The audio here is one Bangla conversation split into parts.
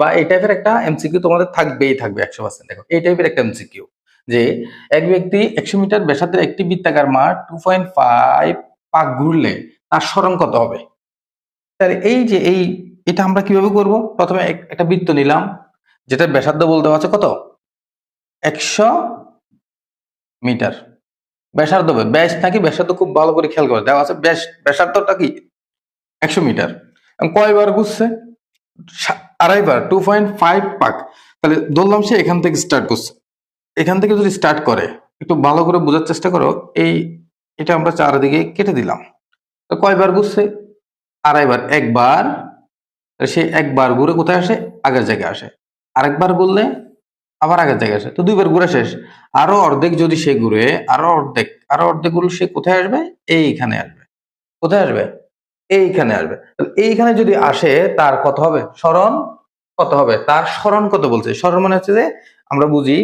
বা এই টাইপের একটা এমসিকিউ তোমাদের থাকবেই থাকবে 100%। দেখো এই টাইপের একটা এমসিকিউ যে এক ব্যক্তি 100 মিটার ব্যাসার্ধের একটি বৃত্তাকার মাঠ 2.5 পাক ঘুরলে তার সরণ কত হবে? তাহলে এটা আমরা কিভাবে করব? প্রথমে একটা বৃত্ত নিলাম, যেটা ব্যাসার্ধ বলতে আছে কত? 100 মিটার। ব্যাসার্ধ হবে, ব্যাস নাকি ব্যাসার্ধ খুব ভালো করে খেয়াল করে দেওয়া আছে, ব্যাসার্ধটা কি 100 মিটার। কয়বার ঘুরছে? 2.5 বার, 2.5 পাক। তাহলে ধরলাম সে এখান থেকে স্টার্ট করছে। এখান থেকে যদি স্টার্ট করে, একটু ভালো করে বোঝার চেষ্টা করো, এটা আমরা চারিদিকে কেটে দিলাম। তো কয়বার ঘুরছে? 2.5 বার। একবার, সে একবার ঘুরে কোথায় আসে? আগের জায়গায় আসে। আরেকবার ঘুরলে আবার আগের জায়গায় আসে, তো 2 বার ঘুরে শেষ। আরো অর্ধেক যদি সে ঘুরে, আরো অর্ধেক ঘুরলে সে কোথায় আসবে? এইখানে আসবে। কোথায় আসবে? এইখানে আসবে। এইখানে যদি আসে, তার কত হবে? সরণ কত হবে? তার সরণ কত বলছে? সরণ মানে হচ্ছে যে আমরা বুঝি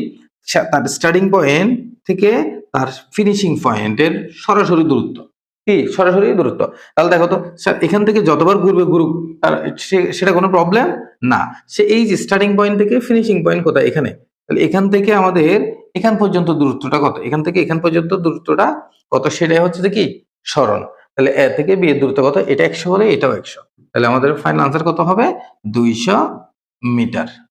তার স্টার্টিং পয়েন্ট থেকে তার ফিনিশিং পয়েন্টের সরাসরি দূরত্ব। কি সরাসরি দূরত্ব? তাহলে দেখো তো, এখান থেকে যতবার ঘুরবে ঘুরুক, তার সেটা কোনো প্রবলেম না। সে এই যে স্টার্টিং পয়েন্ট থেকে ফিনিশিং পয়েন্ট কোথায়? এখানে। তাহলে এখান থেকে আমাদের এখান পর্যন্ত দূরত্বটা কত? এখান থেকে এখান পর্যন্ত দূরত্বটা কত? সেটাই হচ্ছে যে কি সরণ। তাহলে এ থেকে বি এর দূরত্ব কত? এটা 100 হলে এটাও 100। তাহলে আমাদের ফাইনাল আনসার কত হবে? 200 মিটার।